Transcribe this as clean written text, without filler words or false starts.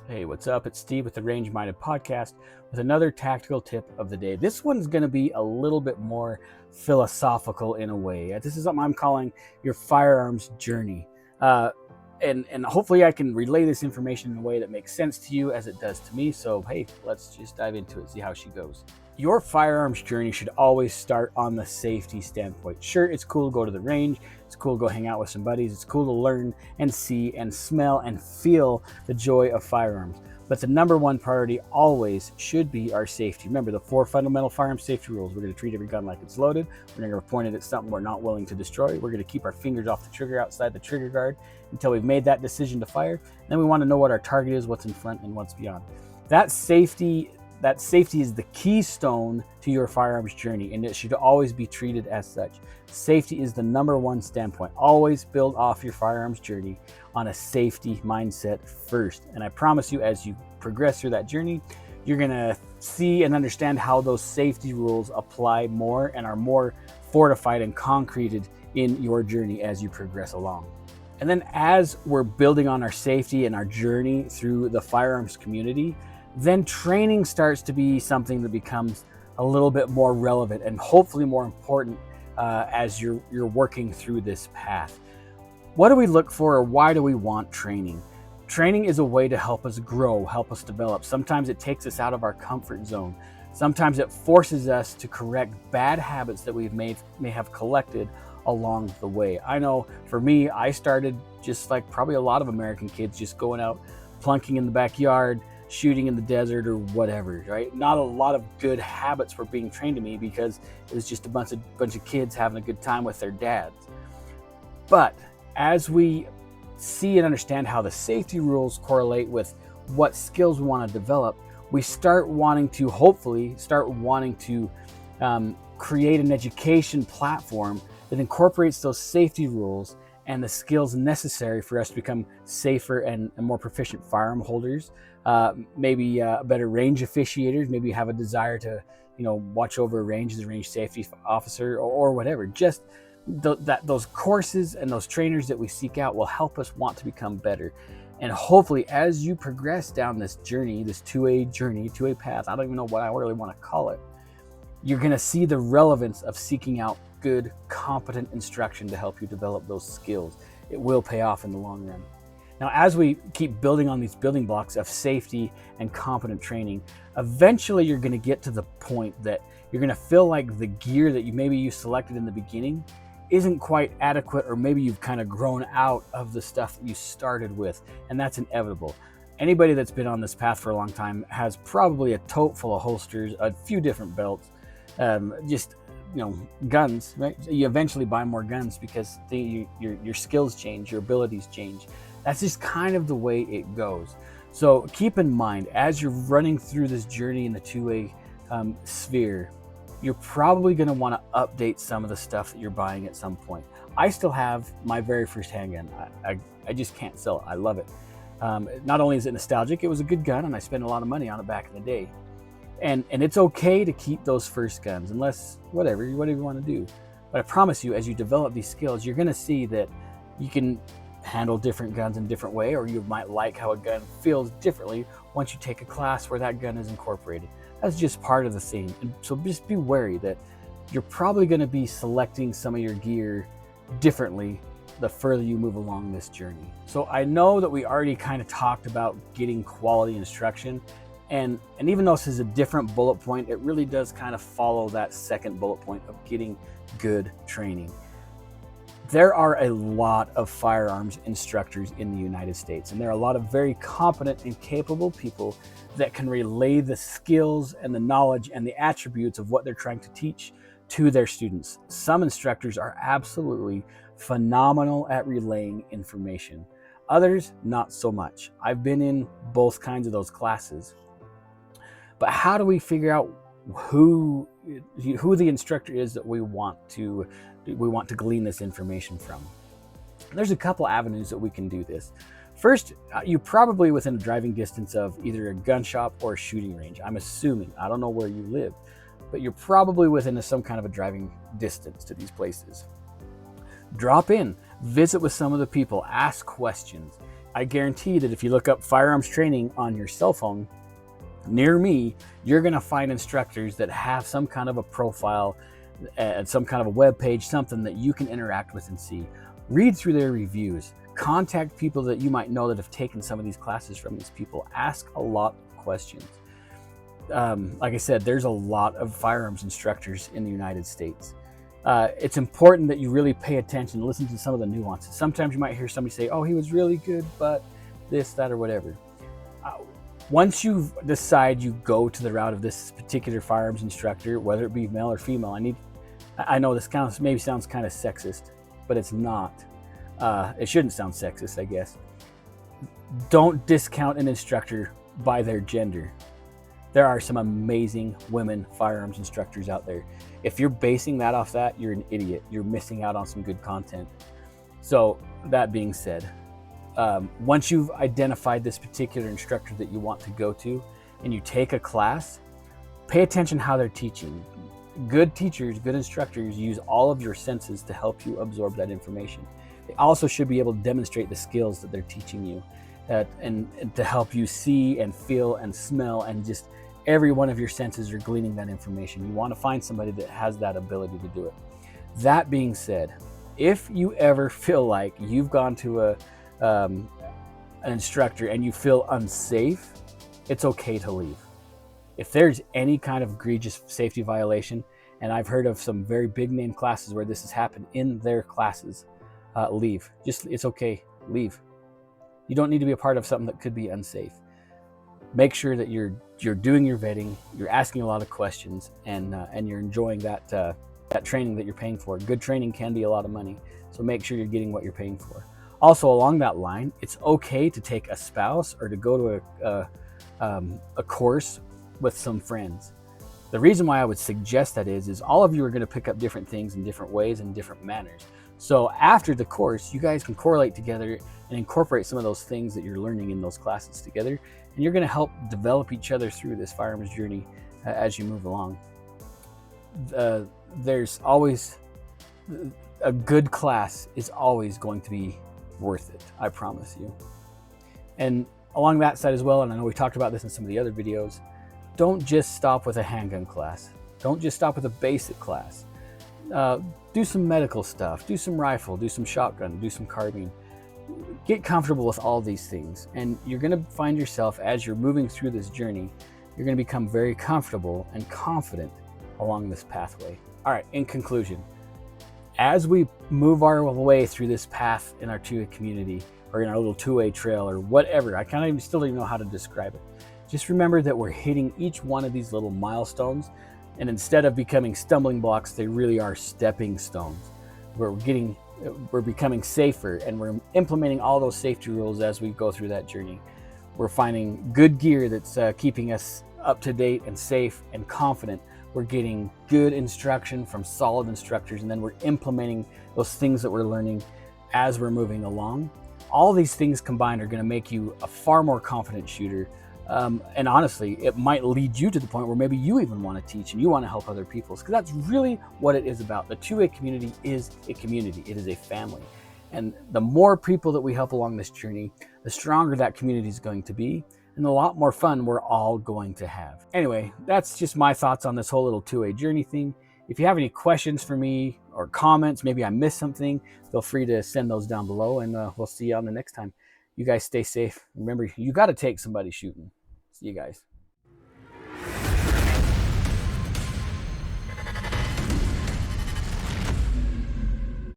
Hey, what's up? It's Steve with the Range Minded Podcast with another tactical tip of the day. This one's going to be a little bit more philosophical in a way. This is something I'm calling your firearms journey. And hopefully I can relay this information in a way that makes sense to you as it does to me. So, hey, let's just dive into it, see how she goes. Your firearms journey should always start on the safety standpoint. Sure, it's cool to go to the range. It's cool to go hang out with some buddies. It's cool to learn and see and smell and feel the joy of firearms. But the number one priority always should be our safety. Remember the 4 fundamental firearm safety rules. We're going to treat every gun like it's loaded. We're going to point it at something we're not willing to destroy. We're going to keep our fingers off the trigger outside the trigger guard until we've made that decision to fire. And then we want to know what our target is, what's in front, and what's beyond. That safety is the keystone to your firearms journey, and it should always be treated as such. Safety is the number one standpoint. Always build off your firearms journey on a safety mindset first. And I promise you, as you progress through that journey, you're going to see and understand how those safety rules apply more and are more fortified and concreted in your journey as you progress along. And then as we're building on our safety and our journey through the firearms community, then training starts to be something that becomes a little bit more relevant and hopefully more important as you're working through this path. What do we look for, or why do we want training? Training is a way to help us grow, help us develop. Sometimes it takes us out of our comfort zone. Sometimes it forces us to correct bad habits that we may have collected along the way. I know for me, I started just like probably a lot of American kids, just going out, plunking in the backyard, shooting in the desert or whatever, right? Not a lot of good habits were being trained to me because it was just a bunch of kids having a good time with their dads. But as we see and understand how the safety rules correlate with what skills we want to develop, we hopefully start wanting to create an education platform that incorporates those safety rules and the skills necessary for us to become safer and more proficient firearm holders, maybe better range officiators, maybe have a desire to, watch over a range as a range safety officer or whatever. Just those courses and those trainers that we seek out will help us want to become better. And hopefully as you progress down this journey, this 2A path, I don't even know what I really want to call it, you're going to see the relevance of seeking out good, competent instruction to help you develop those skills. It will pay off in the long run. Now, as we keep building on these building blocks of safety and competent training, eventually you're going to get to the point that you're going to feel like the gear that you selected in the beginning isn't quite adequate, or maybe you've kind of grown out of the stuff that you started with, and that's inevitable. Anybody that's been on this path for a long time has probably a tote full of holsters, a few different belts, guns, right? You eventually buy more guns because your skills change, your abilities change. That's just kind of the way it goes. So keep in mind, as you're running through this journey in the 2A sphere, you're probably going to want to update some of the stuff that you're buying at some point. I still have my very first handgun. I just can't sell it. I love it. Not only is it nostalgic, it was a good gun, and I spent a lot of money on it back in the day. And it's okay to keep those first guns, unless whatever you want to do. But I promise you, as you develop these skills, you're going to see that you can handle different guns in a different way, or you might like how a gun feels differently once you take a class where that gun is incorporated. That's just part of the thing. And so just be wary that you're probably going to be selecting some of your gear differently the further you move along this journey. So I know that we already kind of talked about getting quality instruction. And even though this is a different bullet point, it really does kind of follow that second bullet point of getting good training. There are a lot of firearms instructors in the United States, and there are a lot of very competent and capable people that can relay the skills and the knowledge and the attributes of what they're trying to teach to their students. Some instructors are absolutely phenomenal at relaying information. Others, not so much. I've been in both kinds of those classes. But how do we figure out who the instructor is that we want to glean this information from? There's a couple avenues that we can do this. First, you're probably within a driving distance of either a gun shop or a shooting range. I'm assuming. I don't know where you live, but you're probably within some kind of a driving distance to these places. Drop in, visit with some of the people, ask questions. I guarantee that if you look up firearms training on your cell phone, near me, you're going to find instructors that have some kind of a profile and some kind of a web page, something that you can interact with and see. Read through their reviews. Contact people that you might know that have taken some of these classes from these people. Ask a lot of questions. Like I said, there's a lot of firearms instructors in the United States. It's important that you really pay attention, listen to some of the nuances. Sometimes you might hear somebody say, oh, he was really good, but this, that, or whatever. Once you decide you go to the route of this particular firearms instructor, whether it be male or female, I know this maybe sounds kind of sexist, but it's not. It shouldn't sound sexist, I guess. Don't discount an instructor by their gender. There are some amazing women firearms instructors out there. If you're basing that off that, you're an idiot. You're missing out on some good content. So that being said, once you've identified this particular instructor that you want to go to and you take a class, pay attention how they're teaching. Good teachers, good instructors use all of your senses to help you absorb that information. They also should be able to demonstrate the skills that they're teaching you and to help you see and feel and smell, and just every one of your senses are gleaning that information. You want to find somebody that has that ability to do it. That being said, if you ever feel like you've gone to an instructor and you feel unsafe, it's okay to leave. If there's any kind of egregious safety violation, and I've heard of some very big name classes where this has happened in their classes, leave. It's okay, leave. You don't need to be a part of something that could be unsafe. Make sure that you're doing your vetting, you're asking a lot of questions, and you're enjoying that training that you're paying for. Good training can be a lot of money, so make sure you're getting what you're paying for. Also, along that line, it's okay to take a spouse or to go to a course with some friends. The reason why I would suggest that is all of you are going to pick up different things in different ways and different manners. So after the course, you guys can correlate together and incorporate some of those things that you're learning in those classes together, and you're going to help develop each other through this firearms journey as you move along. There's always a good class is always going to be worth it, I promise you. And along that side as well, and I know we talked about this in some of the other videos, don't just stop with a handgun class. Don't just stop with a basic class. Do some medical stuff, do some rifle, do some shotgun, do some carbine. Get comfortable with all these things, and you're going to find yourself, as you're moving through this journey, you're going to become very comfortable and confident along this pathway. All right, in conclusion, as we move our way through this path in our 2A community, or in our little 2A trail, or whatever, I still don't even know how to describe it. Just remember that we're hitting each one of these little milestones, and instead of becoming stumbling blocks, they really are stepping stones. We're becoming safer, and we're implementing all those safety rules as we go through that journey. We're finding good gear that's keeping us up to date and safe and confident. We're getting good instruction from solid instructors, and then we're implementing those things that we're learning as we're moving along. All these things combined are going to make you a far more confident shooter. And honestly, it might lead you to the point where maybe you even want to teach and you want to help other people, because that's really what it is about. The 2A community is a community. It is a family. And the more people that we help along this journey, the stronger that community is going to be, and a lot more fun we're all going to have. Anyway, that's just my thoughts on this whole little 2A journey thing. If you have any questions for me or comments, maybe I missed something, feel free to send those down below, and we'll see you on the next time. You guys stay safe. Remember, you got to take somebody shooting. See you guys.